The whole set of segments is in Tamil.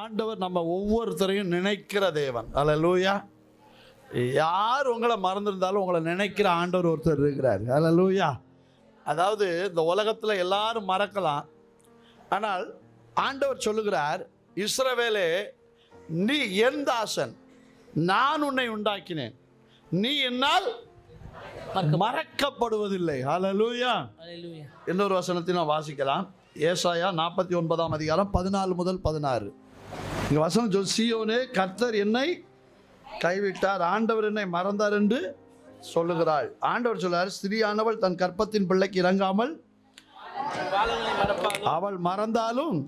ஆண்டவர் நம்ம ஒவ்வொருத்தரையும் நினைக்கிற தேவன். அல்லேலூயா. யார் உங்களை மறந்துருந்தாலும் உங்களை நினைக்கிற ஆண்டவர் ஒருத்தர் இருக்கிறார். அல்லேலூயா. அதாவது இந்த உலகத்தில் எல்லாரும் மறக்கலாம், ஆனால் ஆண்டவர் சொல்லுகிறார், இஸ்ரவேலே நீ என் தாசன், நான் உன்னை உண்டாக்கினேன், நீ என்னால் மறக்கப்படுவதில்லை. அல்லேலூயா. இன்னொரு வசனத்தை நான் வாசிக்கலாம். ஏசாயா 49 அதிகாரம் 14 முதல் 16. இங்கே வசனம் சொல், சீயோனே கர்த்தர் என்னை கைவிட்டார், ஆண்டவர் என்னை மறந்தார் என்று சொல்லுகிறாள். ஆண்டவர் சொல்றார், ஸ்திரீயானவள் தன் கற்பத்தின் பிள்ளைக்கு இறங்காமல் அவள் மறந்தாலும்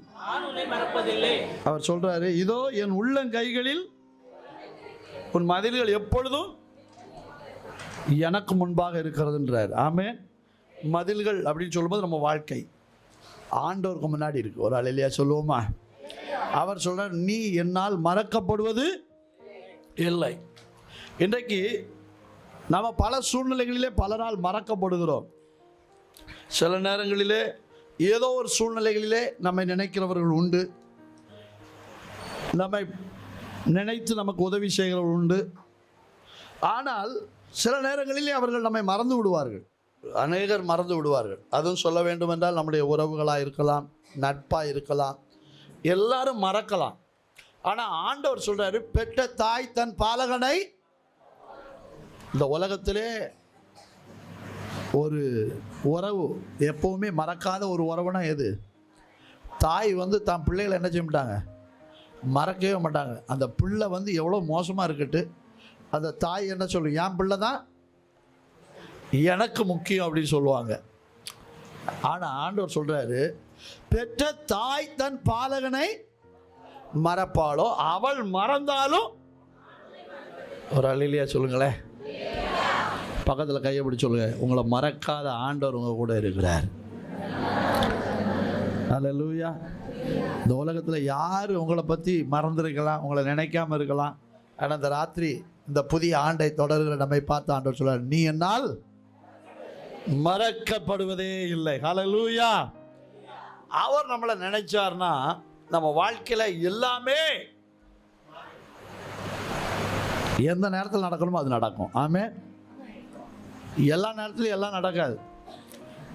அவர் சொல்றாரு, இதோ என் உள்ளங்கைகளில் உன் மதில்கள் எப்பொழுதும் எனக்கு முன்பாக இருக்கிறதுன்றார். ஆமென். மதில்கள் அப்படின்னு சொல்லும்போது நம்ம வாழ்க்கை ஆண்டவருக்கு முன்னாடி இருக்கு. ஒரு அல்லேலூயா சொல்லுவோமா? அவர் சொல்றார், நீ என்னால் மறக்கப்படுவது இல்லை. இன்றைக்கு நம்ம பல சூழ்நிலைகளிலே பலரால் மறக்கப்படுகிறோம். சில நேரங்களிலே ஏதோ ஒரு சூழ்நிலைகளிலே நம்மை நினைக்கிறவர்கள் உண்டு, நம்மை நினைத்து நமக்கு உதவி செய்கிறவர்கள் உண்டு. ஆனால் சில நேரங்களிலே அவர்கள் நம்மை மறந்து விடுவார்கள். அநேகர் மறந்து விடுவார்கள். அதுவும் சொல்ல வேண்டும் என்றால் நம்முடைய உறவுகளாக இருக்கலாம், நட்பாக இருக்கலாம், எல்லாரும் மறக்கலாம். ஆனால் ஆண்டவர் சொல்றாரு, பெற்ற தாய் தன் பாலகனை. இந்த உலகத்திலே ஒரு உறவு எப்பவுமே மறக்காத ஒரு உறவுனா எது? தாய் தன் பிள்ளைகளை என்ன செய்ய மாட்டாங்க, மறக்கவே மாட்டாங்க. அந்த பிள்ளை எவ்வளோ மோசமாக இருக்கட்டு, அந்த தாய் என்ன சொல்லும், என் பிள்ளை தான் எனக்கு முக்கியம் அப்படின்னு சொல்லுவாங்க. ஆனால் ஆண்டவர் சொல்றாரு, பெற்ற தாய் தன் பாலகனை மறப்பாளோ, அவள் மறந்தாலும். ஒரு அல்லேலூயா சொல்லுங்களேன். பக்கத்தில் கையை பிடிச்சு சொல்லுங்க, உங்களை மறக்காத ஆண்டவர் உங்க கூட இருக்கிறார். அல்லேலூயா. இந்த உலகத்தில் யார் உங்களை பற்றி மறந்துருக்கலாம், உங்களை நினைக்காம இருக்கலாம். ஆனால் இந்த ராத்திரி இந்த புதிய ஆண்டை தொடர்கிற நம்மை பார்த்து ஆண்டவர் சொல்றார், நீ என்னால் மறக்கப்படுவதே இல்லை. ஹல்லேலூயா. அவர் நம்மளை நினைச்சார்னா நம்ம வாழ்க்கையில எல்லாமே எந்த நேரத்தில் நடக்கணுமோ அது நடக்கும். ஆமென். எல்லா நேரத்திலும் எல்லாம் நடக்காது.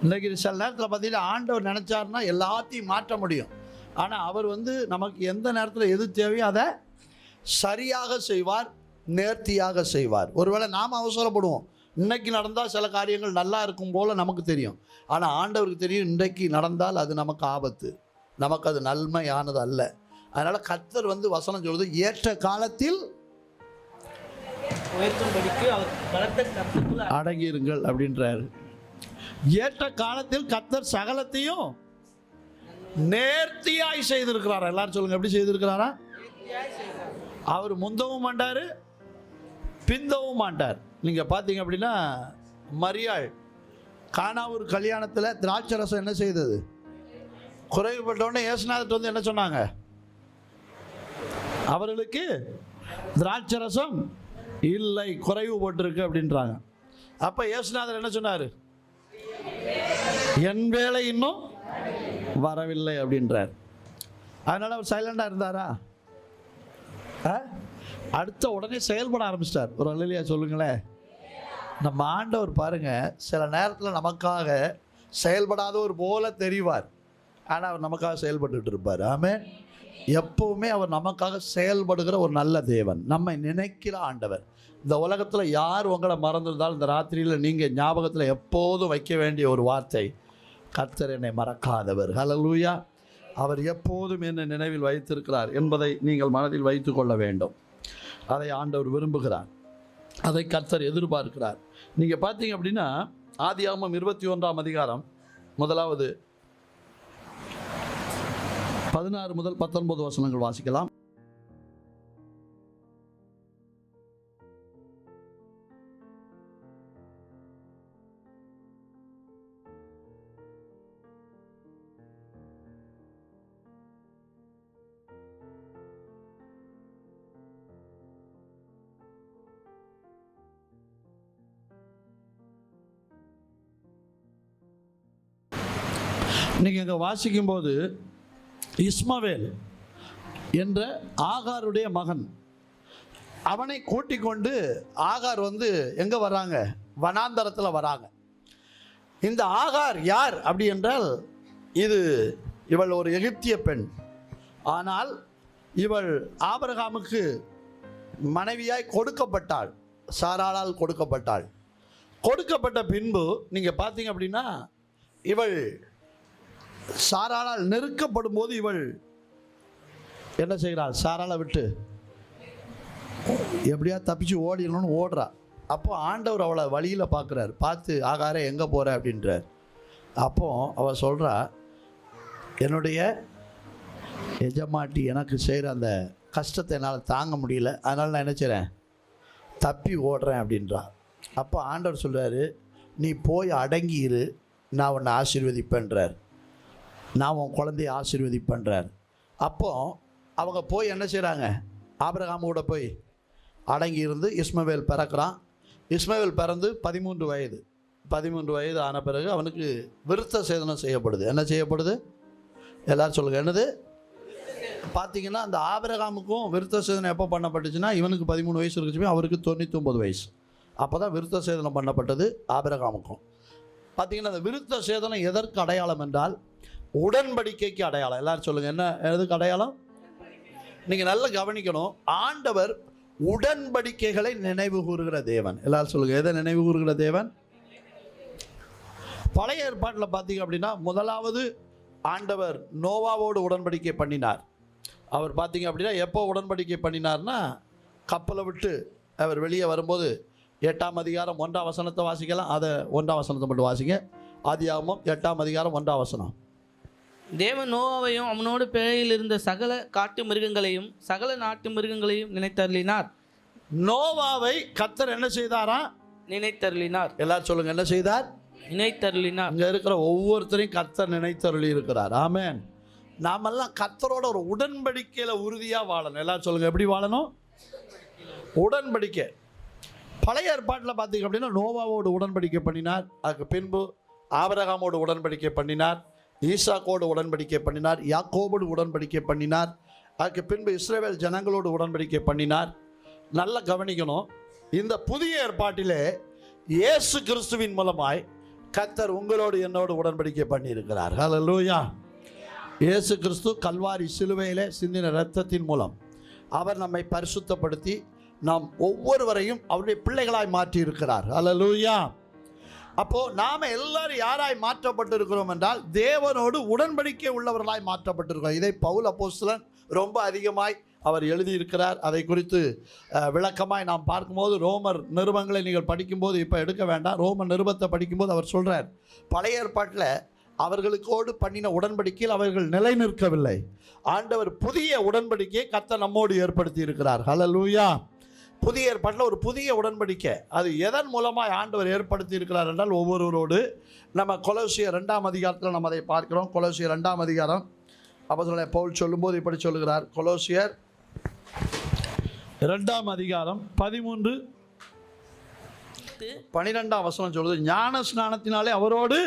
இன்றைக்கு சில நேரத்தில் பார்த்தீங்கன்னா ஆண்டவர் நினைச்சார்னா எல்லாத்தையும் மாற்ற முடியும். ஆனால் அவர் நமக்கு எந்த நேரத்தில் எது தேவையோ அதை சரியாக செய்வார், நேர்த்தியாக செய்வார். ஒருவேளை நாம் அவசரப்படுவோம். இன்னைக்கு நடந்தால் சில காரியங்கள் நல்லா இருக்கும் போல நமக்கு தெரியும். ஆனால் ஆண்டவருக்கு தெரியும், இன்றைக்கு நடந்தால் அது நமக்கு ஆபத்து, நமக்கு அது நன்மையானது அல்ல. அதனால் கர்த்தர் வசனம் சொல்லுது, ஏற்ற காலத்தில் அடங்கியிருங்கள் அப்படின்றாரு. ஏற்ற காலத்தில் கர்த்தர் சகலத்தையும் நேர்த்தியாய் செய்திருக்கிறாரா? எல்லாரும் சொல்லுங்க, எப்படி செய்திருக்கிறாரா? அவர் முந்தவும் மாட்டார், பிந்தவும் மாட்டார். நீங்கள் பார்த்தீங்க அப்படின்னா, மரியாள் கானாவூர் கல்யாணத்தில் திராட்சை ரசம் என்ன செய்தது? குறைவுபட்டோடனே இயேசுநாதர் என்ன சொன்னாங்க? அவர்களுக்கு திராட்சை ரசம் இல்லை, குறைவு போட்டிருக்கு அப்படின்றாங்க. அப்போ இயேசுநாதர் என்ன சொன்னார்? என் வேலை இன்னும் வரவில்லை அப்படின்றார். அதனால் அவர் சைலண்டாக இருந்தாரா? அடுத்த உடனே செயல்பட ஆரம்பிச்சிட்டார். ஒரு அல்லேலூயா சொல்லுங்களேன். நம்ம ஆண்டவர் பாருங்க, சில நேரத்தில் நமக்காக செயல்படாதவர் போல தெரிவார், ஆனால் அவர் நமக்காக செயல்பட்டு இருப்பார். ஆமென். எப்பவுமே அவர் நமக்காக செயல்படுகிற ஒரு நல்ல தேவன், நம்மை நினைக்கிற ஆண்டவர். இந்த உலகத்தில் யார் உங்களை மறந்துருந்தாலும் இந்த ராத்திரியில் நீங்கள் ஞாபகத்தில் எப்போதும் வைக்க வேண்டிய ஒரு வார்த்தை, கர்த்தர் என்னை மறக்காதவர். ஹல்லேலூயா. அவர் எப்போதும் என்னை நினைவில் வைத்திருக்கிறார் என்பதை நீங்கள் மனதில் வைத்து கொள்ள வேண்டும். அதை ஆண்டவர் விரும்புகிறார், அதை கர்த்தர் எதிர்பார்க்கிறார். நீங்கள் பார்த்தீங்க அப்படின்னா ஆதியாகமம் 21 அதிகாரம் 1 16 முதல் 19 வசனங்கள் வாசிக்கலாம். நீங்கள் இங்கே வாசிக்கும்போது இஸ்மவேல் என்ற ஆகாருடைய மகன். அவனை கூட்டிக் கொண்டு ஆகார் எங்கே வராங்க? வனாந்தரத்தில் வராங்க. இந்த ஆகார் யார் அப்படி என்றால், இவள் ஒரு எகிப்திய பெண். ஆனால் இவள் ஆபிரகாமுக்கு மனைவியாய் கொடுக்கப்பட்டாள், சாராளால் கொடுக்கப்பட்டாள். கொடுக்கப்பட்ட பின்பு நீங்கள் பார்த்தீங்க அப்படின்னா, இவள் சாராளால் நெருக்கப்படும் போது இவள் என்ன செய்கிறாள்? சாராளை விட்டு எப்படியா தப்பிச்சு ஓடிடணும்னு ஓடுறா. அப்போ ஆண்டவர் அவளை வழியில் பார்க்குறார். பார்த்து, ஆகாரே எங்கே போகிற அப்படின்றார். அப்போ அவள் சொல்கிறா, என்னுடைய எஜமாட்டி எனக்கு செய்கிற அந்த கஷ்டத்தை என்னால் தாங்க முடியல, அதனால் நான் என்ன செய்கிறேன்? தப்பி ஓடுறேன் அப்படின்றா. அப்போ ஆண்டவர் சொல்கிறாரு, நீ போய் அடங்கியிரு, நான் உன்னை ஆசீர்வதிப்பேன்றார். நான் உன் குழந்தைய ஆசீர்வதிப்பேன்றார். அப்போ அவங்க போய் என்ன செய்கிறாங்க? ஆபிரகாம் கூட போய் அடங்கி இருந்து இஸ்மவேல் பிறக்கிறான். இஸ்மவேல் பிறந்து 13 வயது ஆன பிறகு அவனுக்கு விருத்த சேதனம் செய்யப்படுது. என்ன செய்யப்படுது? எல்லாரும் சொல்லுங்கள், என்னது? பார்த்தீங்கன்னா அந்த ஆபிரகாமுக்கும் விருத்த சேதனம் எப்போ பண்ணப்பட்டுச்சுன்னா, இவனுக்கு 13 வயசு இருக்குச்சுமே, அவருக்கு 99 வயசு. அப்போ தான் விருத்த சேதனம் பண்ணப்பட்டது ஆபிரகாமுக்கும். பார்த்தீங்கன்னா அந்த விருத்த சேதனம் எதற்கு அடையாளம் என்றால், உடன்படிக்கைக்கு அடையாளம். எல்லாரும் சொல்லுங்கள், என்ன எதுக்கு அடையாளம்? நீங்கள் நல்லா கவனிக்கணும். ஆண்டவர் உடன்படிக்கைகளை நினைவு கூறுகிற தேவன். எல்லாரும் சொல்லுங்கள், எதை நினைவு கூறுகிற தேவன்? பழைய ஏற்பாட்டில் பார்த்தீங்க அப்படின்னா, முதலாவது ஆண்டவர் நோவாவோடு உடன்படிக்கை பண்ணினார். அவர் பார்த்தீங்க அப்படின்னா எப்போ உடன்படிக்கை பண்ணினார்னா, கப்பலை விட்டு அவர் வெளியே வரும்போது 8ஆம் அதிகாரம் 1ஆம் வசனத்தை வாசிக்கலாம். அதை 1ஆம் வசனத்தை மட்டும் வாசிங்க. ஆதியாகமம் 8ஆம் அதிகாரம் 1ஆம் வசனம். தேவன் நோவாவையும் அவனோடு பேழையில் இருந்த சகல காட்டு மிருகங்களையும் சகல நாட்டு மிருகங்களையும் நினைத்தருளினார். நோவாவை கர்த்தர் என்ன செய்தாரா? நினைத்தருளினார். எல்லாரும் சொல்லுங்க, என்ன செய்தார்? நினைத்தருளினார். இங்கே இருக்கிற ஒவ்வொருத்தரையும் கர்த்தர் நினைத்தருளி இருக்கிறார். ஆமென். நாமெல்லாம் கர்த்தரோட ஒரு உடன்படிக்கையில் உறுதியாக வாழணும். எல்லாரும் சொல்லுங்க, எப்படி வாழணும்? உடன்படிக்கை. பழைய ஏற்பாட்டில் பார்த்தீங்க அப்படின்னா நோவாவோடு உடன்படிக்கை பண்ணினார். அதுக்கு பின்பு ஆபிரகாமோடு உடன்படிக்கை பண்ணினார், ஈசாக்கோடு உடன்படிக்கை பண்ணினார், யாக்கோபோடு உடன்படிக்கை பண்ணினார். அதுக்கு பின்பு இஸ்ரவேல் ஜனங்களோடு உடன்படிக்கை பண்ணினார். நல்லா கவனிக்கணும். இந்த புதிய ஏற்பாட்டிலே இயேசு கிறிஸ்துவின் மூலமாய் கர்த்தர் உங்களோடு என்னோடு உடன்படிக்கை பண்ணியிருக்கிறார். ஹல்லேலூயா. இயேசு கிறிஸ்து கல்வாரி சிலுவையிலே சிந்தின இரத்தத்தின் மூலம் அவர் நம்மை பரிசுத்தப்படுத்தி நாம் ஒவ்வொருவரையும் அவருடைய பிள்ளைகளாய் மாற்றி இருக்கிறார். ஹல்லேலூயா. அப்போது நாம் எல்லாரும் யாராய் மாற்றப்பட்டிருக்கிறோம் என்றால், தேவனோடு உடன்படிக்கை உள்ளவர்களாய் மாற்றப்பட்டிருக்கிறோம். இதை பவுல் அப்போஸ்தலன் ரொம்ப அதிகமாய் அவர் எழுதியிருக்கிறார். அதை குறித்து விளக்கமாய் நாம் பார்க்கும்போது, ரோமர் நிருபங்களை நீங்கள் படிக்கும்போது, இப்போ எடுக்க வேண்டாம், ரோமர் நிருபத்தை படிக்கும்போது அவர் சொல்கிறார், பழைய ஏற்பாட்டில் அவர்களுக்கோடு பண்ணின உடன்படிக்கையில் அவர்கள் நிலை நிற்கவில்லை. ஆண்டவர் புதிய உடன்படிக்கையை கர்த்தர் நம்மோடு ஏற்படுத்தி இருக்கிறார். ஹல்லேலூயா. புதிய ஏற்பாட்டில் ஒரு புதிய உடன்படிக்கை. அது எதன் மூலமாக ஆண்டவர் ஏற்படுத்தி இருக்கிறார் என்றால், ஒவ்வொருவரோடு நம்ம கொலோசியர் 2ஆம் அதிகாரத்தில் நம்ம அதை பார்க்கிறோம். கொலோசியர் 2ஆம் அதிகாரம் அப்போஸ்தலன் பவுல் சொல்லும்போது இப்படி சொல்லுகிறார். கொலோசியர் 2ஆம் அதிகாரம் 13-12ஆம் வசனம் சொல்லுது, ஞான ஸ்நானத்தினாலே அவரோடு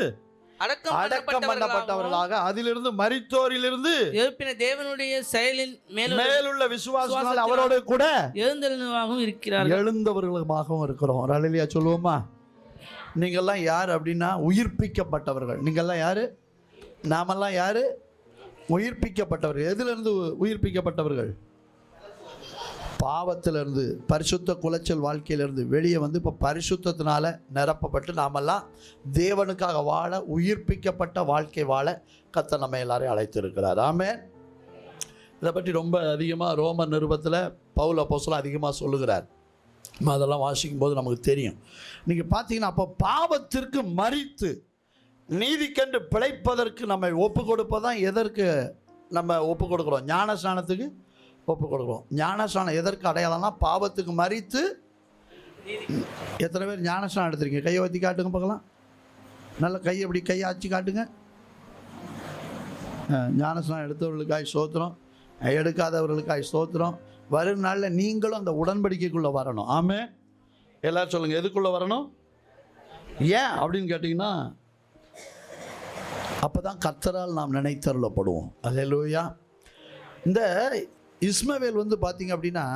அடக்கம் பண்ணப்பட்டவர்களாக அதிலிருந்து மரித்தோரிலிருந்து எழுப்பின தேவனுடைய செயலின் மேலுள்ள விசுவாசத்தால் அவரோடு கூட எழுந்தவர்களுமாகவும் இருக்கிறார்கள். எழுந்தவர்களுமாகவும் இருக்கிறோம். அல்லேலூயா சொல்லுவோமா? நீங்கள்லாம் யார் அப்படின்னா உயிர்ப்பிக்கப்பட்டவர்கள். நீங்கள்லாம் யார்? நாமெல்லாம் யார்? உயிர்ப்பிக்கப்பட்டவர்கள். எதிலிருந்து உயிர்ப்பிக்கப்பட்டவர்கள்? பாவத்திலிருந்து, பரிசுத்த குலைச்சல் வாழ்க்கையிலிருந்து வெளியே இப்போ பரிசுத்தத்தினால நிரப்பப்பட்டு நாமெல்லாம் தேவனுக்காக வாழ, உயிர்ப்பிக்கப்பட்ட வாழ்க்கை வாழ கர்த்தர் நம்ம எல்லாரையும் அழைத்திருக்கிறார். ஆமென். இதை பற்றி ரொம்ப அதிகமாக ரோமர் நிருபத்தில் பவுல் அப்போஸ்தலன் அதிகமாக சொல்லுகிறார். அதெல்லாம் வாசிக்கும் போது நமக்கு தெரியும். நீங்கள் பார்த்தீங்கன்னா, அப்போ பாவத்திற்கு மரித்து நீதிக்கென்று பிழைப்பதற்கு நம்மை ஒப்பு கொடுப்பதான் எதற்கு நம்ம ஒப்பு கொடுக்குறோம்? ஞானஸ்நானத்துக்கு ஒப்பு கொடுக்குறோம். ஞானஸ்நானம் எதற்கு அடையாளம்னா, பாவத்துக்கு மரித்து. எத்தனை பேர் ஞானஸ்நானம் எடுத்துருக்கீங்க? கையை வச்சு காட்டுங்க பார்க்கலாம். நல்ல கையை எப்படி கையை ஆச்சு காட்டுங்க. ஞானஸ்நானம் எடுத்தவர்களுக்காய் ஸ்தோத்திரம், எடுக்காதவர்களுக்காய் ஸ்தோத்திரம். வரும் நாளில் நீங்களும் அந்த உடன்படிக்கைக்குள்ளே வரணும். ஆமென். எல்லாரும் சொல்லுங்கள், எதுக்குள்ளே வரணும்? ஏன் அப்படின்னு கேட்டிங்கன்னா, அப்போ தான் கர்த்தரால் நாம் நினைத்தருளப்படுவோம். அல்லேலூயா. இந்த இஸ்மவேல் வந்து பார்த்தீங்க அப்படின்னா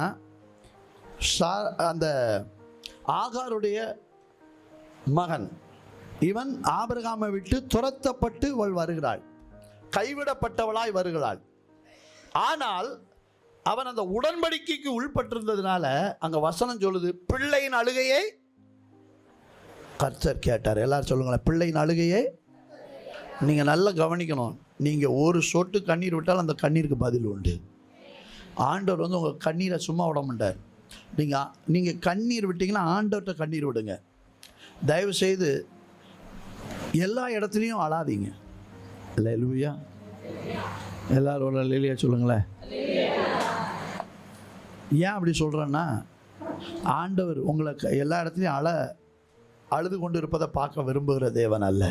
அந்த ஆகாருடைய மகன். இவன் ஆபிரகாமை விட்டு துரத்தப்பட்டு இவள் வருகிறாள், கைவிடப்பட்டவளாய் வருகிறாள். ஆனால் அவன் அந்த உடன்படிக்கைக்கு உள்பட்டிருந்ததுனால அங்க வசனம் சொல்லுது, பிள்ளையின் அழுகையை கர்த்தர் கேட்டார். எல்லாரும் சொல்லுங்களேன், பிள்ளையின் அழுகையை. நீங்க நல்லா கவனிக்கணும். நீங்க ஒரு சொட்டு கண்ணீர் விட்டால் அந்த கண்ணீருக்கு பதில் உண்டு. ஆண்டவர் வந்து உங்க கண்ணீரை சும்மா விட மாட்டார். நீங்க கண்ணீர் விட்டீங்கன்னா ஆண்டவர்கிட்ட கண்ணீர் விடுங்க. தயவு செய்து எல்லா இடத்துலையும் அழாதீங்க. அல்லேலூயா. எல்லாரும் அல்லேலூயா சொல்லுங்களேன். ஏன் அப்படி சொல்கிறேன்னா, ஆண்டவர் உங்களை எல்லா இடத்துலையும் அழுது கொண்டு இருப்பதை பார்க்க விரும்புகிற தேவன் அல்ல,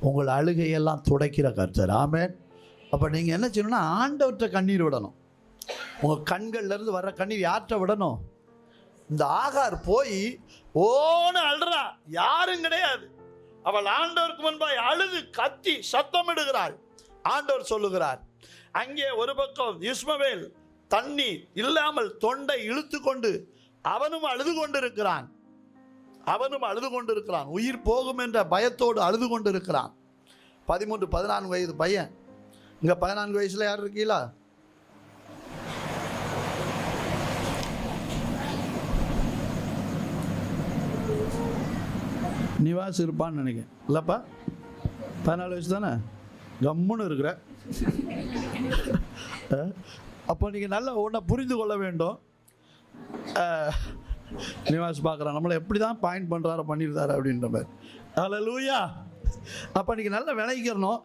உங்கள் அழுகையெல்லாம் துடைக்கிற கர்த்தர். ஆமென். அப்போ நீங்கள் என்ன செய்யணும்னா, ஆண்டவர்கிட்ட கண்ணீர் விடணும். உங்கள் கண்கள்லேருந்து வர்ற கண்ணீர் யார்கிட்ட விடணும்? இந்த ஆகார் போய் ஓன்னு அழுறா, யாரும் கிடையாது. அவள் ஆண்டவருக்கு முன்பாய் அழுது கத்தி சத்தமிடுகிறாள். ஆண்டவர் சொல்லுகிறார், அங்கே ஒரு பக்கம் இஸ்மவேல் தண்ணி இல்லாமல் தொண்டை இழுத்து கொண்டு அவனும் அழுது கொண்டிருக்கிறான். உயிர் போகும் என்ற பயத்தோடு அழுது கொண்டிருக்கிறான். 13-14 வயது பையன். இங்க 14 வயசுல யார் இருக்கீங்களா? நிவாஸ் இருப்பான்னு நினைக்கிறேன். இல்லப்பா, 14 வயசு தானே? கம்முன்னு இருக்கிற. அப்போ நீங்கள் நல்லா ஒன்றை புரிந்து கொள்ள வேண்டும். நிவாஸ் பார்க்குறான், நம்மளை எப்படி தான் பாயிண்ட் பண்ணுறாரு பண்ணியிருந்தாரு அப்படின்ற மாதிரி. அல்லேலூயா. அப்போ நீங்கள் நல்லா விளைக்கிறணும்.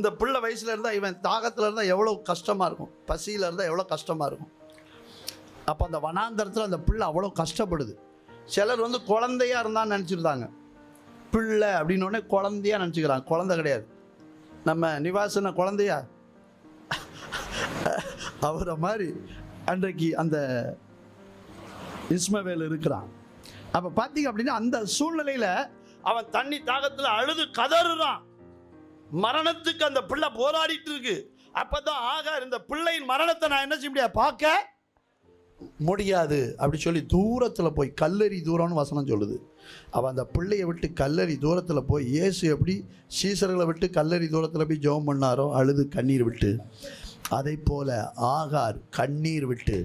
இந்த பிள்ளை வயசில் இருந்தால், இவன் தாகத்தில் இருந்தால் எவ்வளோ கஷ்டமாக இருக்கும், பசியில் இருந்தால் எவ்வளோ கஷ்டமாக இருக்கும். அப்போ அந்த வனாந்தரத்தில் அந்த பிள்ளை அவ்வளோ கஷ்டப்படுது. சிலர் வந்து குழந்தையாக இருந்தான்னு நினச்சிருந்தாங்க. பிள்ளை அப்படின்னோடனே குழந்தையாக நினச்சிக்கிறாங்க. குழந்தை கிடையாது. நம்ம நிவாசன குழந்தையா? அவரை மாதிரி அன்றைக்கு அந்த இஸ்மவேல் இருக்கிறான். அப்போ பார்த்தீங்க அப்படின்னா, அந்த சூழ்நிலையில் அவன் தண்ணி தாகத்தில் அழுது கதறுறான். மரணத்துக்கு அந்த பிள்ளை போராடிட்டு இருக்கு. அப்பதான் ஆகார், இந்த பிள்ளையின் மரணத்தை நான் என்ன செய்ய முடியாது, பார்க்க முடியாது அப்படி சொல்லி தூரத்தில் போய், கல்லறி தூரம்னு வசனம் சொல்லுது. அவன் அந்த பிள்ளையை விட்டு கல்லறி தூரத்தில் போய், இயேசு எப்படி சீசர்களை விட்டு கல்லறி தூரத்தில் போய் ஜெபம் பண்ணாரோ அழுது கண்ணீர் விட்டு, அதை போல ஆகார் கண்ணீர் விட்டு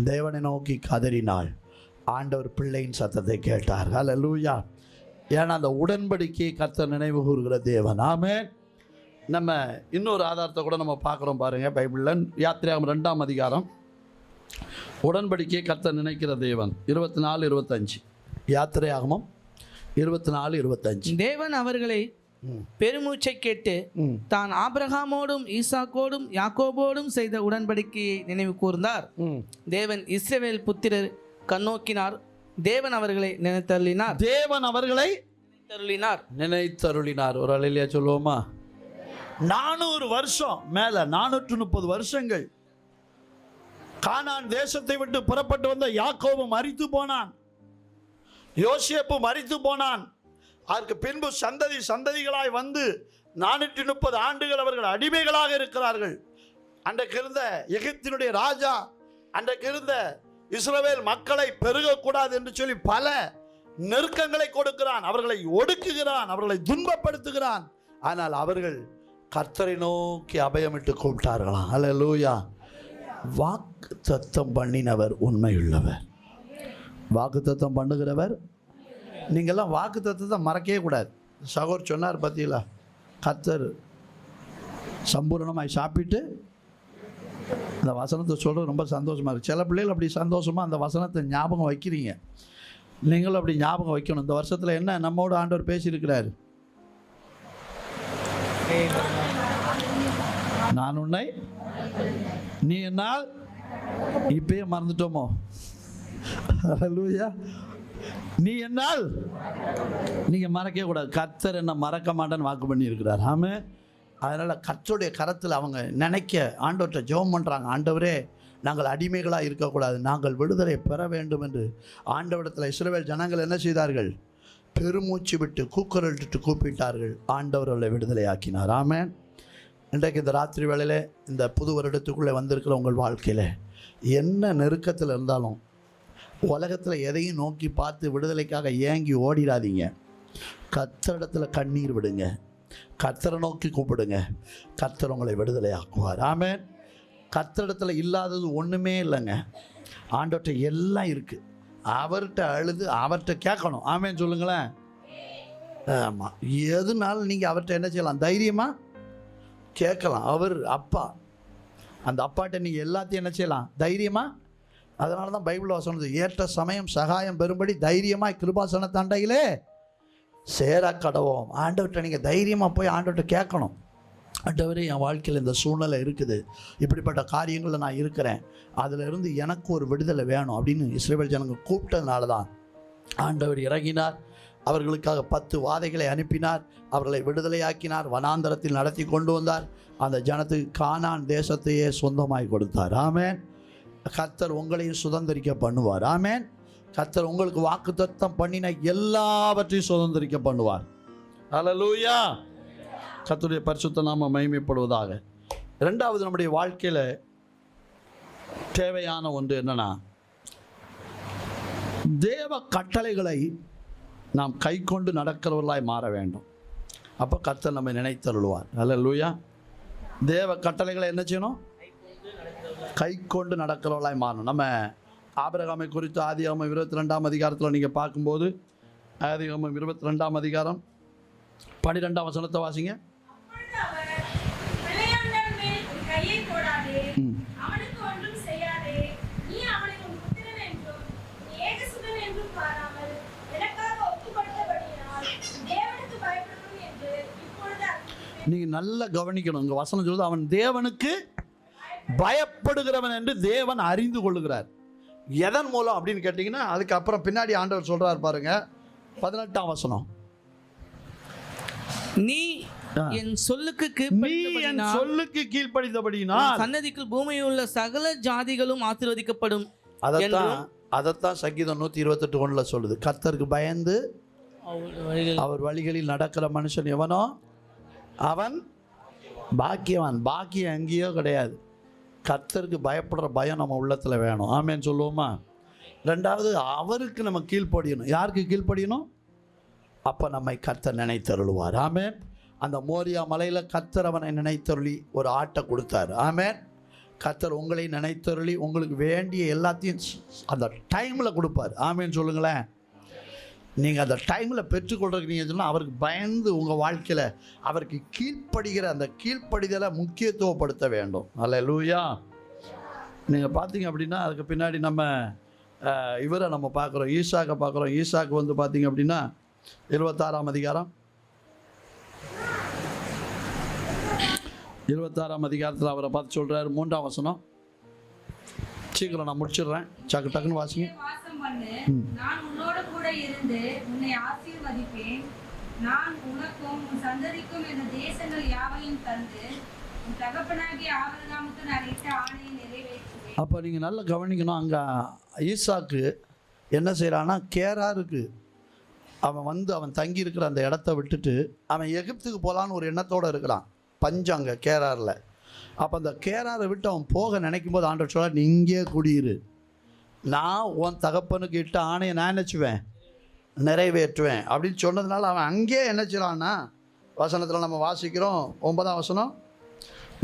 தேவனை நோக்கி கதறினாள். ஆண்டவர் பிள்ளையின் சத்தத்தை கேட்டார். அல்லேலூயா. ஏன்னா அந்த உடன்படிக்கையை கர்த்தர் நினைவு கூறுகிற தேவன். ஆமென். நம்ம இன்னொரு ஆதாரத்தை கூட நம்ம பார்க்குறோம் பாருங்க பைபிளில். யாத்திராகமம் 2ஆம் அதிகாரம். உடன்படிக்கையை கர்த்தர் நினைக்கிற தேவன். 24-25. யாத்திராகமம் 24-25. தேவன் அவர்களை பெருமூச்சை கேட்டு தான் ஆபிரகாமோடும் ஈசாக்கோடும் யாக்கோபோடும் செய்த உடன்படிக்கையை நினைவு கூர்ந்தார். தேவன் இஸ்ரவேல் புத்திரர் கண்ணோக்கினார். தேவன் அவர்களை நினைத்தருளினார். நினைத்தருளினார். ஒரு அல்லேலூயா சொல்லுவோமா? 400 வருஷம் மேல, 430 வருஷங்கள் கானான் தேசத்தை விட்டு புறப்பட்டு வந்த யாக்கோபு மரித்து போனான். யோசேப்பு மரித்து போனான். அதற்கு பின்பு சந்ததிகளாய் வந்து 430 ஆண்டுகள் அவர்கள் அடிமைகளாக இருக்கிறார்கள். அன்றைக்கு இருந்த எகிப்தினுடைய ராஜா, அன்றைக்கு இருந்த இஸ்ரவேல் மக்களை பெருகக்கூடாது என்று சொல்லி பல நெருக்கங்களை கொடுக்கிறான், அவர்களை ஒடுக்குகிறான், அவர்களை துன்பப்படுத்துகிறான். ஆனால் அவர்கள் கர்த்தரை நோக்கி அபயமிட்டு கூப்பிட்டார்களாம். அல்லேலூயா. வாக்கு தத்தம் பண்ணினவர் உண்மையுள்ளவர். வாக்கு தத்தம் பண்ணுகிறவர். நீங்கள்லாம் வாக்கு தத்தத்தை மறக்கவே கூடாது. சகோர் சொன்னார் பார்த்தீங்களா, கர்த்தர் சம்பூர்ணமாய் சாப்பிட்டு, அந்த வசனத்தை சொல்கிறது ரொம்ப சந்தோஷமாக இருக்குது. சில பிள்ளைகள் அப்படி சந்தோஷமாக அந்த வசனத்தை ஞாபகம் வைக்கிறீங்க. நீங்களும் அப்படி ஞாபகம் வைக்கணும். இந்த வருஷத்தில் என்ன நம்மோடு ஆண்டவர் பேசியிருக்கிறார்? நான் உன்னை, நீ என்னால். இப்பயே மறந்துட்டோமோ? அல்லேலூயா. நீ என்னால். நீங்க மறக்கவே கூடாது. கர்த்தர் என்ன மறக்க மாட்டேன்னு வாக்கு பண்ணி இருக்கிறார். ஆமே. அதனால கர்த்தருடைய கரத்தில் அவங்க நினைக்க ஆண்டவர்கிட்ட ஜெபம் பண்றாங்க. ஆண்டவரே, நாங்கள் அடிமைகளாக இருக்கக்கூடாது, நாங்கள் விடுதலை பெற வேண்டும் என்று ஆண்டவரிடத்தில் இஸ்ரவேல் ஜனங்கள் என்ன செய்தார்கள்? பெருமூச்சு விட்டு கூக்குரலிட்டு கூப்பிட்டார்கள். ஆண்டவர் அவர்களை விடுதலை ஆக்கினார். ஆமென். இன்றைக்கு இந்த ராத்திரி வேளையில் இந்த புது வருடத்துக்குள்ளே வந்திருக்கிற உங்கள் வாழ்க்கையில் என்ன நெருக்கத்தில் இருந்தாலும் உலகத்தில் எதையும் நோக்கி பார்த்து விடுதலைக்காக ஏங்கி ஓடிடாதீங்க. கர்த்தரிடத்தில் கண்ணீர் விடுங்க, கர்த்தரை நோக்கி கூப்பிடுங்க, கர்த்தர் உங்களை விடுதலையாக்குவார். ஆமென். கர்த்தரிடத்தில் இல்லாதது ஒன்றுமே இல்லைங்க. ஆண்டவர்கிட்ட எல்லாம் இருக்குது. அவர்கிட்ட அழுது அவர்கிட்ட கேட்கணும். ஆமென் சொல்லுங்களேன். ஆமாம், எதுனாலும் நீங்கள் அவர்கிட்ட என்ன செய்யலாம்? தைரியமாக கேட்கலாம். அவர் அப்பா, அந்த அப்பாட்ட நீங்கள் எல்லாத்தையும் என்ன செய்யலாம்? தைரியமாக. அதனால தான் பைபிள் சொன்னது, ஏற்ற சமயம் சகாயம் பெறும்படி தைரியமாக கிருபாசன தண்டையிலே சேர கடவோம். ஆண்டவர்கிட்ட நீங்கள் தைரியமாக போய் ஆண்டவர்கிட்ட கேட்கணும். ஆண்டவரே, என் வாழ்க்கையில் இந்த சூழ்நிலை இருக்குது, இப்படிப்பட்ட காரியங்களில் நான் இருக்கிறேன், அதிலிருந்து எனக்கு ஒரு விடுதலை வேணும் அப்படின்னு இஸ்ரவேல் ஜனங்க கூப்பிட்டதுனால தான் ஆண்டவர் இறங்கினார். அவர்களுக்காக 10 வாதைகளை அனுப்பினார், அவர்களை விடுதலையாக்கினார், வனாந்தரத்தில் நடத்தி கொண்டு வந்தார், அந்த ஜனத்துக்கு கானான் தேசத்தையே சொந்தமாய் கொடுத்தார். ஆமென். கர்த்தர் உங்களையும் சுதந்திரிக்க பண்ணுவார். ஆமென். கர்த்தர் உங்களுக்கு வாக்குத்தத்தம் பண்ணின எல்லாவற்றையும் சுதந்திரிக்க பண்ணுவார். அல்லேலூயா. கர்த்தருடைய பரிசுத்த நாமம் மகிமைப்படுவதாக. இரண்டாவது, நம்முடைய வாழ்க்கையில் தேவையான ஒன்று என்னன்னா, தேவ கட்டளைகளை நாம் கை கொண்டு நடக்கிறவர்களாய் மாற வேண்டும். அப்போ கர்த்தர் நம்மை நினைத்தருள்வார். அல்லேலூயா. தேவ கட்டளைகளை என்ன செய்யணும்? கை கொண்டு நடக்கிறவர்களாய் மாறணும். நம்ம ஆபிரகாமை குறித்து ஆதியாகமம் 22ஆம் அதிகாரத்தில் நீங்கள் பார்க்கும்போது, ஆதியாகமம் 22ஆம் அதிகாரம் 12ஆம் வசனத்தை வாசிங்க. நீங்கள் நல்லா கவனிக்கணும். இங்கே வசனம் சொல்லுது, அவன் தேவனுக்கு பயப்படுகிறவன் என்று தேவன் அறிந்து கொள்ளுகிறார். எதன் மூலம் அப்படின்னு கேட்டிங்கன்னா, அதுக்கப்புறம் பின்னாடி ஆண்டவர் சொல்கிறார் பாருங்க, 18ஆம் வசனம். நீ என் சொல்லுக்கு கீழ்ப்படிந்தபடியினால் சன்னதிக்குள் பூமியில் உள்ள சகல ஜாதிகளும் ஆசீர்வதிக்கப்படும். அதைத்தான் சங்கீதம் 128:1 சொல்லுது. கர்த்தருக்கு பயந்து அவர் வழிகளில் நடக்கிற மனுஷன் எவனோ அவன் பாக்கியவான். பாக்கியம் எங்கேயோ கிடையாது. கர்த்தருக்கு பயப்படுற பயம் நம்ம உள்ளத்தில் வேணும். ஆமேன்னு சொல்லுவோமா? ரெண்டாவது, அவருக்கு நம்ம கீழ்ப்படியணும். யாருக்கு கீழ்ப்படியணும்? அப்போ நம்மை கர்த்தர் நினைத்தருளுவார். ஆமேன். அந்த மோரியா மலையில் கர்த்தர் அவனை நினைத்தருளி ஒரு ஆட்டை கொடுத்தார். ஆமேன். கர்த்தர் உங்களை நினைத்தருளி உங்களுக்கு வேண்டிய எல்லாத்தையும் அந்த டைமில் கொடுப்பார். ஆமேன்னு சொல்லுங்களேன். நீங்கள் அந்த டைமில் பெற்றுக்கொள்றதுக்கு நீங்கள் சொன்னால், அவருக்கு பயந்து உங்கள் வாழ்க்கையில் அவருக்கு கீழ்ப்படுகிற அந்த கீழ்ப்படிதலை முக்கியத்துவப்படுத்த வேண்டும். அல்லேலூயா. நீங்கள் பார்த்தீங்க அப்படின்னா, அதுக்கு பின்னாடி நம்ம இவரை நம்ம பார்க்குறோம், ஈசாக்கை பார்க்குறோம். ஈசாக்கு வந்து பார்த்தீங்க அப்படின்னா 26ஆம் அதிகாரம் 26ஆம் அதிகாரத்தில் அவரை பார்த்து சொல்கிறார், 3ஆம் வசனம். சீக்கிரம் நான் முடிச்சிடுறேன், டக்குன்னு வாசிங்க. நான் உன்னோடு கூட இருந்து உன்னை ஆசீர்வதிப்பேன். நான் உனக்கும் உன் சந்ததிக்கும் இந்த தேசங்கள் யாவையும் தந்து உன் தகப்பனாகிய ஆபிரகாமுக்கு நான் இட்ட ஆணையை நிறைவேற்றுவேன். அப்போ நீங்கள் நல்லா கவனிக்கணும். அங்கே ஈசாக்கு என்ன செய்கிறான்னா, கேராருக்கு அவன் தங்கி இருக்கிற அந்த இடத்த விட்டுட்டு அவன் எகிப்துக்கு போகலான்னு ஒரு எண்ணத்தோடு இருக்கிறான். பஞ்சம் அங்கே கேராரில். அப்போ அந்த கேராரை விட்டு அவன் போக நினைக்கும் போது ஆண்டவர் சொல்ல, நீ இங்கே குடியிரு, நான் உன் தகப்பனுக்கு இட்ட ஆணையை நான் நினச்சுவேன் நிறைவேற்றுவேன் அப்படின்னு சொன்னதுனால அவன் அங்கேயே என்ன செய்யலான்னா, வசனத்தில் நம்ம வாசிக்கிறோம் 9ஆம் வசனம்,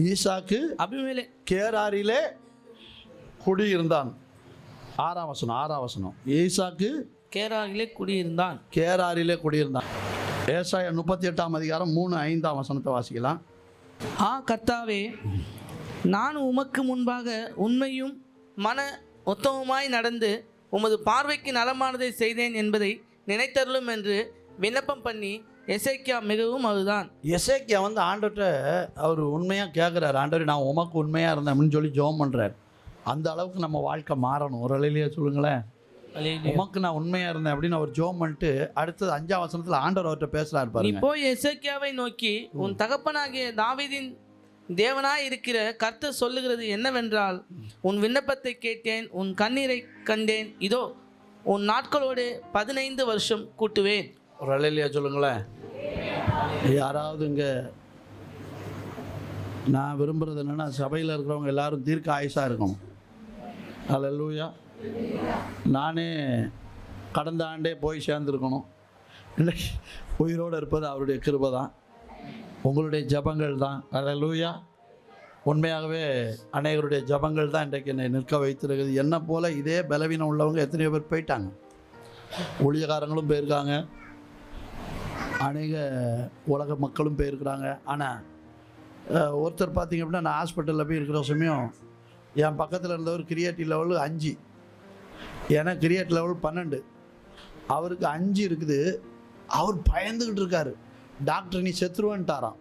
ஈசாக்கு அபிமேலே கேராரிலே குடியிருந்தான். 6ஆம் வசனம், ஈசாக்கு கேராரிலே குடியிருந்தான். ஏசாயா 38ஆம் அதிகாரம் 3-5ஆம் வசனத்தை வாசிக்கலாம். கர்த்தாவே, நான் உமக்கு முன்பாக உண்மையும் மன உத்தமமாய் நடந்து உமது பார்வைக்கு நலமானதை செய்தேன் என்பதை நினைத்தருளும் என்று விண்ணப்பம் பண்ணி எசேக்கியா மிகவும் அதுதான். எசேக்கியா வந்து ஆண்டவர்கிட்ட அவர் உண்மையாக கேட்குறாரு, ஆண்டவர் நான் உமக்கு உண்மையாக இருந்தேன் அப்படின்னு சொல்லி ஜெபம் பண்ணுறார். அந்த அளவுக்கு நம்ம வாழ்க்கை மாறணும். ஒரு அலையிலேயே சொல்லுங்களேன், உமக்கு நான் உண்மையாக இருந்தேன் அப்படின்னு அவர் ஜெபம் பண்ணிட்டு அடுத்தது 5ஆம் வசனத்தில் ஆண்டவர் அவர்கிட்ட பேசுகிறார் பாருங்க. நீ போய் எசேக்கியாவை நோக்கி, உன் தகப்பனாகிய தாவீதின் தேவனாய் இருக்கிற கர்த்தர் சொல்லுகிறது என்னவென்றால், உன் விண்ணப்பத்தை கேட்டேன், உன் கண்ணீரை கண்டேன், இதோ உன் நாட்களோடு 15 வருஷம் கூட்டுவேன். ஒரு அலையிலேயே சொல்லுங்களேன். யாராவது இங்கே நான் விரும்புகிறது என்னென்னா சபையில் இருக்கிறவங்க எல்லாரும் தீர்க்க ஆயுசாக இருக்கணும். அல்லேலூயா. நானே கடந்த ஆண்டே போய் சேர்ந்துருக்கணும். இன்னைக்கு உயிரோடு இருப்பது அவருடைய கிருபை தான், உங்களுடைய ஜபங்கள் தான். அல்லேலூயா. உண்மையாகவே அநேகருடைய ஜபங்கள் தான் இன்றைக்கு என்னை நிற்க வைத்திருக்குது. என்னை போல் இதே பலவீனம் உள்ளவங்க எத்தனையோ பேர் போயிட்டாங்க. ஊழியக்காரங்களும் போயிருக்காங்க, அநேக உலக மக்களும் போயிருக்கிறாங்க. ஆனால் ஒருத்தர் பார்த்திங்க அப்படின்னா, நான் ஹாஸ்பிட்டலில் போய் இருக்கிற சமயம் என் பக்கத்தில் இருந்தவர் கிரியேட்டிவ் லெவல் 5, எனக்கு கிரியேட் லெவல் 12, அவருக்கு 5 இருக்குது. அவர் பயந்துக்கிட்டு இருக்கார். டாக்டர் நீ செத்துருவேன்ட்டாராம்.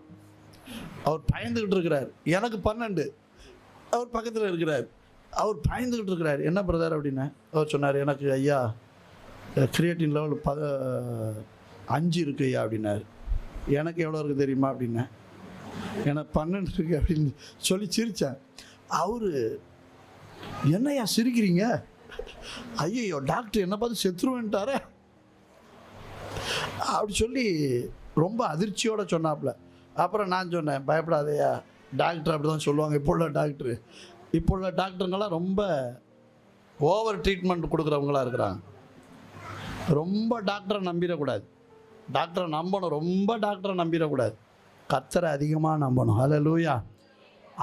அவர் பயந்துக்கிட்டு இருக்கிறார். எனக்கு 12, அவர் பக்கத்தில் இருக்கிறார். அவர் பயந்துக்கிட்டு இருக்கிறார். என்ன பிரதர் அப்படின்னா, அவர் சொன்னார், எனக்கு ஐயா கிரியேட்டின் லெவல் 5 இருக்கு ஐயா அப்படின்னாரு. எனக்கு எவ்வளோ இருக்குது தெரியுமா அப்படின்னா, எனக்கு 12 இருக்கு அப்படின்னு சொல்லி சிரித்தேன். அவரு என்னையா சிரிக்கிறீங்க, ஐயோ டாக்டர் என்ன பார்த்து செத்துருவேன்ட்டார அப்படி சொல்லி ரொம்ப அதிர்ச்சியோடு சொன்னாப்புல. அப்புறம் நான் சொன்னேன், பயப்படாதையா, டாக்டர் அப்படி தான் சொல்லுவாங்க. இப்போ உள்ள டாக்டருங்கெல்லாம் ரொம்ப ஓவர் ட்ரீட்மெண்ட் கொடுக்குறவங்களாக இருக்கிறாங்க. ரொம்ப டாக்டரை நம்பிடக்கூடாது. டாக்டரை நம்பணும், ரொம்ப டாக்டரை நம்பிடக்கூடாது. கர்த்தரை அதிகமாக நம்பணும். அல்லேலூயா.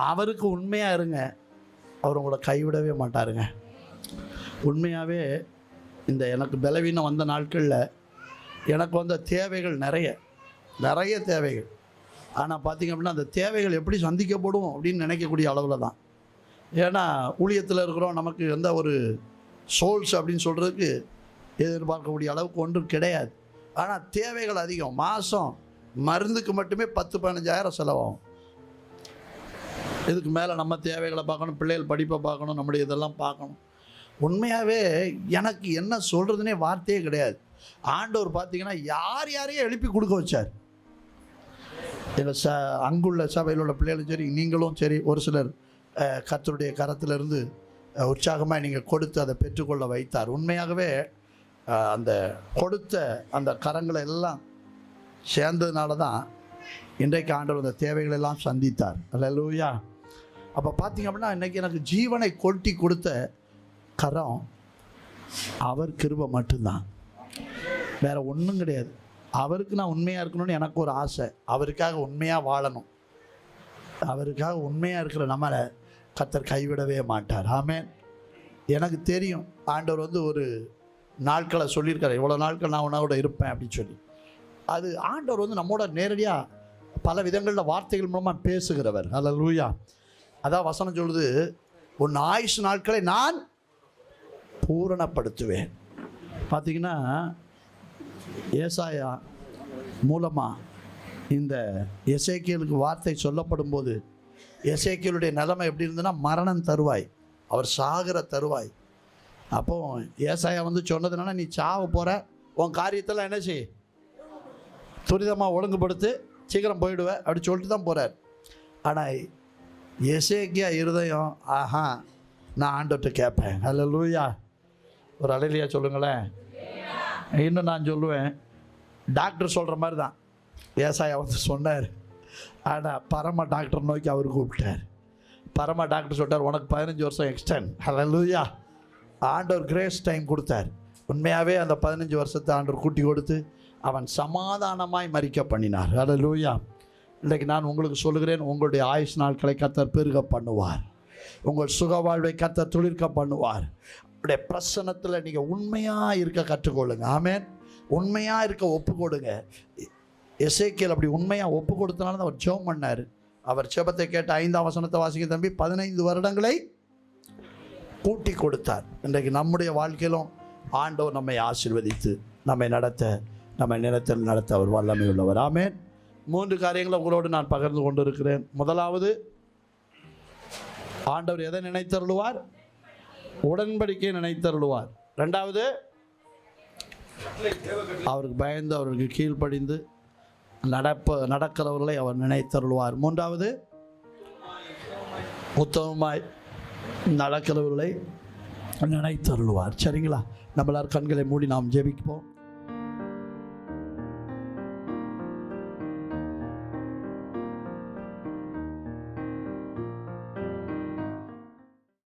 அவருக்கு உண்மையாக இருங்க, அவர் உங்களை கைவிடவே மாட்டாருங்க. உண்மையாகவே இந்த எனக்கு பலவீனம் வந்த நாட்களில் எனக்கு வந்த தேவைகள் நிறைய தேவைகள். ஆனால் பார்த்திங்க அப்படின்னா, அந்த தேவைகள் எப்படி சந்திக்கப்படும் அப்படின்னு நினைக்கக்கூடிய அளவில் தான். ஏன்னா ஊழியத்தில் இருக்கிறோம், நமக்கு எந்த ஒரு சோல்ஸ் அப்படின்னு சொல்கிறதுக்கு எதிர்பார்க்கக்கூடிய அளவுக்கு ஒன்றும் கிடையாது. ஆனால் தேவைகள் அதிகம். மாதம் மருந்துக்கு மட்டுமே 10-15,000 செலவாகும். இதுக்கு மேலே நம்ம தேவைகளை பார்க்கணும், பிள்ளைகள் படிப்பை பார்க்கணும், நம்முடைய இதெல்லாம் பார்க்கணும். உண்மையாகவே எனக்கு என்ன சொல்கிறதுனே வார்த்தையே கிடையாது. ஆண்டவர் பார்த்திங்கன்னா யாரையும் எழுப்பி கொடுக்க வச்சார். எங்கள் அங்குள்ள சபையில் உள்ள பிள்ளைகளும் சரி, நீங்களும் சரி, ஒரு சிலர் கர்த்தருடைய கரத்திலிருந்து உற்சாகமாக நீங்கள் கொடுத்து அதை பெற்றுக்கொள்ள வைத்தார். உண்மையாகவே அந்த கொடுத்த அந்த கரங்களை எல்லாம் சேர்ந்ததுனால தான் இன்றைக்கு ஆண்டவர் அந்த தேவைகளெல்லாம் சந்தித்தார். அல்லேலூயா. அப்போ பார்த்திங்க அப்படின்னா, இன்றைக்கி எனக்கு ஜீவனை கொட்டி கொடுத்த கரம் அவர் கிருபை மட்டும்தான், வேறு ஒன்றும் கிடையாது. அவருக்கு நான் உண்மையாக இருக்கணும்னு எனக்கு ஒரு ஆசை. அவருக்காக உண்மையாக வாழணும். அவருக்காக உண்மையாக இருக்கிற நம்மளை கர்த்தர் கைவிடவே மாட்டார். ஆமென். எனக்கு தெரியும், ஆண்டவர் ஒரு நாட்களை சொல்லியிருக்காரு, இவ்வளோ நாட்கள் நான் உன்னோட இருப்பேன் அப்படின்னு சொல்லி. அது ஆண்டவர் நம்மோட நேரடியாக பல விதங்களில் வார்த்தைகள் மூலமாக பேசுகிறவர். அல்லேலூயா. அதான் வசனம் சொல்லுது, உன் ஆயுசு நாட்களை நான் பூரணப்படுத்துவேன். பார்த்திங்கன்னா ஏசாயா மூலமாக இந்த எசேக்கியலுக்கு வார்த்தை சொல்லப்படும் போது, எசேக்கியலுடைய நிலைமை எப்படி இருந்ததுன்னா, மரணம் தருவாய், அவர் சாகிற தருவாய். அப்போது ஏசாயா சொன்னது என்னன்னா, நீ சாவ போகிற, உன் காரியத்தெல்லாம் என்ன செய், துரிதமாக ஒழுங்குபடுத்து, சீக்கிரம் போயிடுவேன் அப்படி சொல்லிட்டு தான் போகிறார். ஆனால் எசேக்கியா இருதயம், ஆஹா நான் ஆண்டவர்கிட்ட கேட்பேன். அல்லேலூயா. ஒரு அல்லேலூயா சொல்லுங்களேன். இன்னும் நான் சொல்லுவேன், டாக்டர் சொல்கிற மாதிரி தான் ஏசாயா சொன்னார். ஆனால் பரம டாக்டர் நோக்கி அவர் கூப்பிட்டார். பரம டாக்டர் சொல்லிட்டார், உனக்கு 15 வருஷம் எக்ஸ்டெண்ட். அல்லேலூயா. ஆண்டவர் கிரேஸ் டைம் கொடுத்தார். உண்மையாகவே அந்த 15 வருஷத்தை ஆண்டவர் கூட்டி கொடுத்து அவன் சமாதானமாய் மரிக்க பண்ணினார். அல்லேலூயா. இன்றைக்கு நான் உங்களுக்கு சொல்லுகிறேன், உங்களுடைய ஆயுஷ் நாட்களை கர்த்தர் பெருக பண்ணுவார். உங்கள் சுக வாழ்வை கர்த்தர் துளிர்க்க பண்ணுவார். அவருடைய பிரசன்னத்தில் நீங்கள் உண்மையாக இருக்க கற்றுக்கொள்ளுங்க. ஆமென். உண்மையாக இருக்க ஒப்பு கொடுங்க. எசேக்கியேல் அப்படி உண்மையாக ஒப்பு கொடுத்தனால தான் அவர் ஜெபம் பண்ணார். அவர் ஜெபத்தை கேட்ட 5ஆம் வசனத்தை வாசிக்க தம்பி, 15 வருடங்களை கூட்டி கொடுத்தார். இன்றைக்கு நம்முடைய வாழ்க்கையிலும் ஆண்டவர் நம்மை ஆசீர்வதித்து நம்மை நடத்த, நம்மை நிலத்தில் நடத்த அவர் வல்லமை உள்ளவர். ஆமென். 3 காரியங்களை உங்களோடு நான் பகிர்ந்து கொண்டு இருக்கிறேன். முதலாவது, ஆண்டவர் எதை நினைத்தருளுவார்? உடன்படிக்கையை நினைத்தருளுவார். 2வது, அவருக்கு பயந்து அவருக்கு கீழ்ப்படிந்து நடக்கிறவர்களை அவர் நினைத்தருளுவார். 3வது, உத்தமமாய் நடக்கிறவர்களை நினைத்தருளுவார். சரிங்களா? நம்மளார் கண்களை மூடி நாம் ஜெபிப்போம்.